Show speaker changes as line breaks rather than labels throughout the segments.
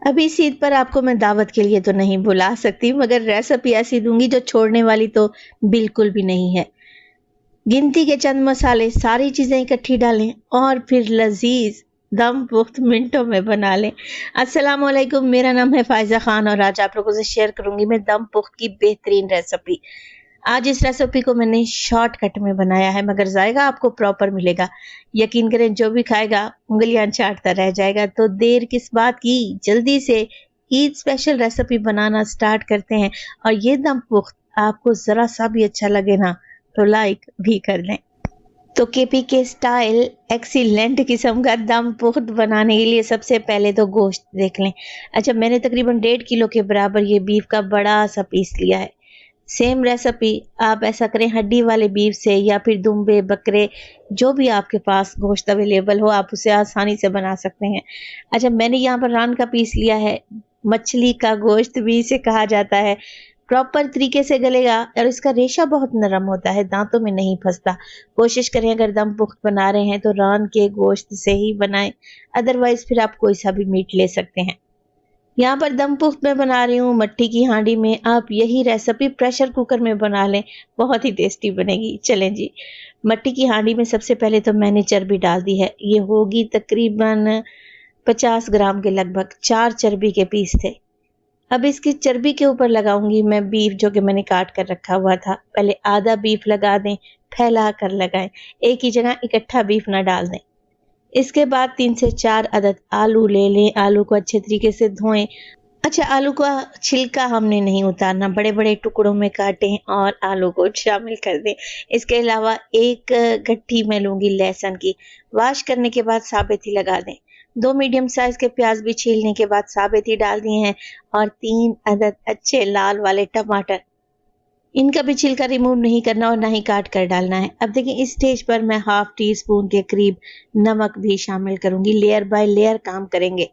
अभी इस ईद पर आपको मैं दावत के लिए तो नहीं बुला सकती, मगर रेसिपी ऐसी दूंगी जो छोड़ने वाली तो बिल्कुल भी नहीं है। गिनती के चंद मसाले, सारी चीजें इकट्ठी डालें और फिर लजीज दम पुख्त मिनटों में बना लें। अस्सलाम वालेकुम, मेरा नाम है फायजा खान और आज आप लोगों से शेयर करूंगी मैं दम पुख्त की बेहतरीन रेसिपी। आज इस रेसिपी को मैंने शॉर्टकट में बनाया है, मगर जायका आपको प्रॉपर मिलेगा। यकीन करें, जो भी खाएगा उंगलियां चाटता रह जाएगा। तो देर किस बात की, जल्दी से ईद स्पेशल रेसिपी बनाना स्टार्ट करते हैं। और ये दम पुख्त आपको जरा सा भी अच्छा लगे ना तो लाइक भी कर लें। तो केपी के स्टाइल एक्सीलेंट किस्म का दम पुख्त बनाने के लिए सबसे पहले तो गोश्त देख लें। अच्छा, मैंने तकरीबन 1.5 किलो के बराबर ये बीफ का बड़ा सा पीस लिया है। सेम रेसिपी आप ऐसा करें हड्डी वाले बीफ से, या फिर दुम्बे, बकरे, जो भी आपके पास गोश्त अवेलेबल हो आप उसे आसानी से बना सकते हैं। अच्छा, मैंने यहाँ पर रान का पीस लिया है। मछली का गोश्त भी इसे कहा जाता है। प्रॉपर तरीके से गलेगा और इसका रेशा बहुत नरम होता है, दांतों में नहीं फंसता। कोशिश करें अगर दम पुख्त बना रहे हैं तो रान के गोश्त से ही बनाएं, अदरवाइज फिर आप कोई सा भी मीट ले सकते हैं। यहाँ पर दम पुख्त मैं बना रही हूँ मट्टी की हांडी में। आप यही रेसिपी प्रेशर कुकर में बना लें, बहुत ही टेस्टी बनेगी। चलें जी, मट्टी की हांडी में सबसे पहले तो मैंने चर्बी डाल दी है। ये होगी तकरीबन 50 ग्राम के लगभग। 4 चर्बी के पीस थे। अब इसकी चर्बी के ऊपर लगाऊंगी मैं बीफ जो कि मैंने काट कर रखा हुआ था। पहले आधा बीफ लगा दें, फैला कर लगाएं, एक ही जगह इकट्ठा बीफ ना डाल दें। इसके बाद 3 से 4 अदद आलू ले लें। आलू को अच्छे तरीके से धोएं। अच्छा, आलू का छिलका हमने नहीं उतारना, बड़े बड़े टुकड़ों में काटें और आलू को शामिल कर दें। इसके अलावा एक गट्ठी मैं लूंगी लहसुन की, वॉश करने के बाद साबित ही लगा दें। 2 मीडियम साइज के प्याज भी छीलने के बाद साबित ही डाल दिए हैं, और 3 अदद अच्छे लाल वाले टमाटर। इनका भी छिलका रिमूव नहीं करना और ना ही काट कर डालना है। अब देखिए, इस स्टेज पर मैं हाफ टी स्पून के करीब नमक भी शामिल करूंगी। लेयर बाय लेयर काम करेंगे।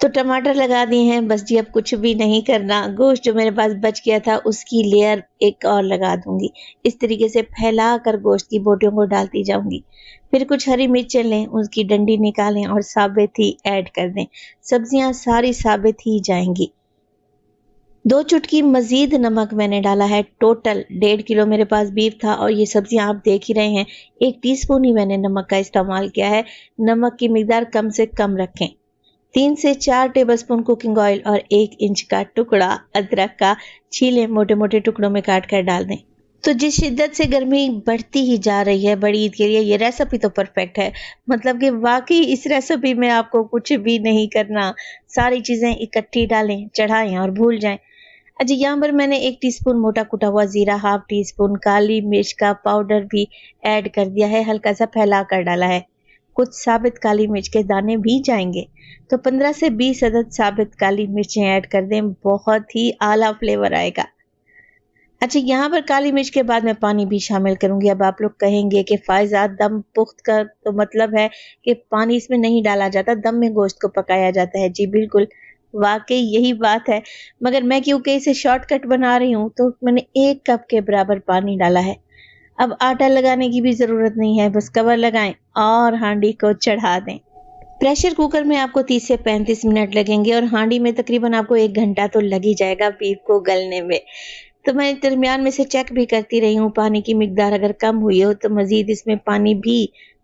तो टमाटर लगा दिए हैं, बस जी अब कुछ भी नहीं करना। गोश्त जो मेरे पास बच गया था उसकी लेयर एक और लगा दूंगी। इस तरीके से फैला कर गोश्त की बोटियों को डालती जाऊंगी। फिर कुछ हरी मिर्चें लें, उसकी डंडी निकालें और साबित ही ऐड कर दें। सब्जियां सारी साबित ही जाएंगी। 2 चुटकी मजीद नमक मैंने डाला है। टोटल 1.5 किलो मेरे पास बीफ था और ये सब्जियां आप देख ही रहे हैं। 1 टीस्पून ही मैंने नमक का इस्तेमाल किया है। नमक की मिकदार कम से कम रखें। 3 से 4 टेबलस्पून कुकिंग ऑयल और 1 इंच का टुकड़ा अदरक का छीले मोटे मोटे टुकड़ों में काट कर डाल दें। तो जिस शिद्दत से गर्मी बढ़ती ही जा रही है बड़ी ईद के लिए, ये रेसिपी तो परफेक्ट है। मतलब कि वाकई इस रेसिपी में आपको कुछ भी नहीं करना, सारी चीजें इकट्ठी डालें, चढ़ाएं और भूल जाएं। अच्छा, यहाँ पर मैंने 1 टीस्पून मोटा कुटा हुआ जीरा, हाफ टी स्पून काली मिर्च का पाउडर भी ऐड कर दिया है, हल्का सा फैला कर डाला है। कुछ साबित काली मिर्च के दाने भी जाएंगे। तो 15 से 20 अदद साबित काली मिर्चें ऐड कर दें, बहुत ही आला फ्लेवर आएगा। अच्छा, यहाँ पर काली मिर्च के बाद मैं पानी भी शामिल करूंगी। अब आप लोग कहेंगे कि फायजा दम पुख्त का तो मतलब है कि पानी इसमें नहीं डाला जाता, दम में गोश्त को पकाया जाता है। जी बिल्कुल, वाकई यही बात है, मगर मैं क्योंकि इसे शॉर्टकट बना रही हूँ तो मैंने 1 कप के बराबर पानी डाला है। अब आटा लगाने की भी जरूरत नहीं है, बस कवर लगाएं और हांडी को चढ़ा दें। प्रेशर कुकर में आपको 30 से 35 मिनट लगेंगे और हांडी में तकरीबन आपको 1 घंटा तो लग ही जाएगा बीफ को गलने में। तो मैं दरमियान में से चेक भी करती रही हूँ, पानी की मिकदार अगर कम हुई हो तो मजीद इसमें पानी भी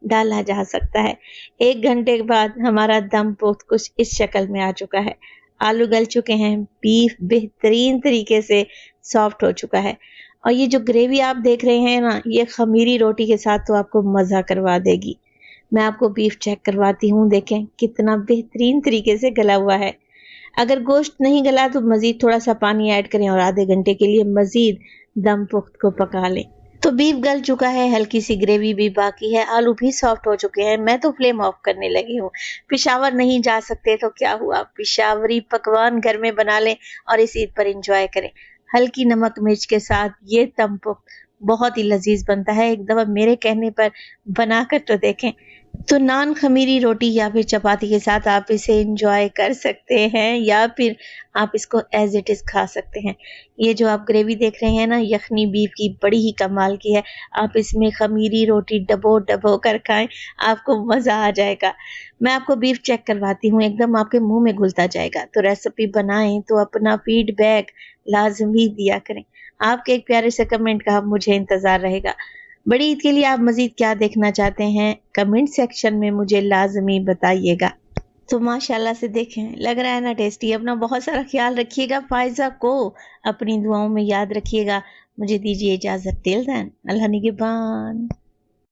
डाला जा सकता है। 1 घंटे के बाद हमारा दम पुख्त कुछ इस शक्ल में आ चुका है। आलू गल चुके हैं, बीफ बेहतरीन तरीके से सॉफ्ट हो चुका है, और ये जो ग्रेवी आप देख रहे हैं ना, ये खमीरी रोटी के साथ तो आपको मजा करवा देगी। मैं आपको बीफ चेक करवाती हूँ, देखें कितना बेहतरीन तरीके से गला हुआ है। अगर गोश्त नहीं गला तो मजीद थोड़ा सा पानी ऐड करें और आधे घंटे के लिए मजीद दम पुख्त को पका लें। तो बीफ गल चुका है, हल्की सी ग्रेवी भी बाकी है, आलू भी सॉफ्ट हो चुके हैं। मैं तो फ्लेम ऑफ करने लगी हूँ। पेशावर नहीं जा सकते तो क्या हुआ, पेशावरी पकवान घर में बना लें और इस ईद पर एंजॉय करें। हल्की नमक मिर्च के साथ ये दम पुख्त बहुत ही लजीज बनता है। एक दफा मेरे कहने पर बना कर तो देखें। तो नान, खमीरी रोटी या फिर चपाती के साथ आप इसे एंजॉय कर सकते हैं, या फिर आप इसको एज इट इज़ खा सकते हैं। ये जो आप ग्रेवी देख रहे हैं ना, यखनी बीफ की, बड़ी ही कमाल की है। आप इसमें खमीरी रोटी डबो-डबो कर खाएँ, आपको मज़ा आ जाएगा। मैं आपको बीफ चेक करवाती हूँ, एकदम आपके मुँह में घुलता जाएगा। तो रेसिपी बनाएँ तो अपना फीडबैक लाज़मी दिया करें। आपके एक प्यारे से कमेंट का मुझे इंतज़ार रहेगा। बड़ी ईद के लिए आप मज़ीद क्या देखना चाहते हैं, कमेंट सेक्शन में मुझे लाज़मी बताइएगा। तो माशाल्लाह से देखें, लग रहा है ना टेस्टी। अपना बहुत सारा ख्याल रखिएगा, फ़ायज़ा को अपनी दुआओं में याद रखिएगा। मुझे दीजिए इजाज़त, टिल देन, अल्लाह निगहबान।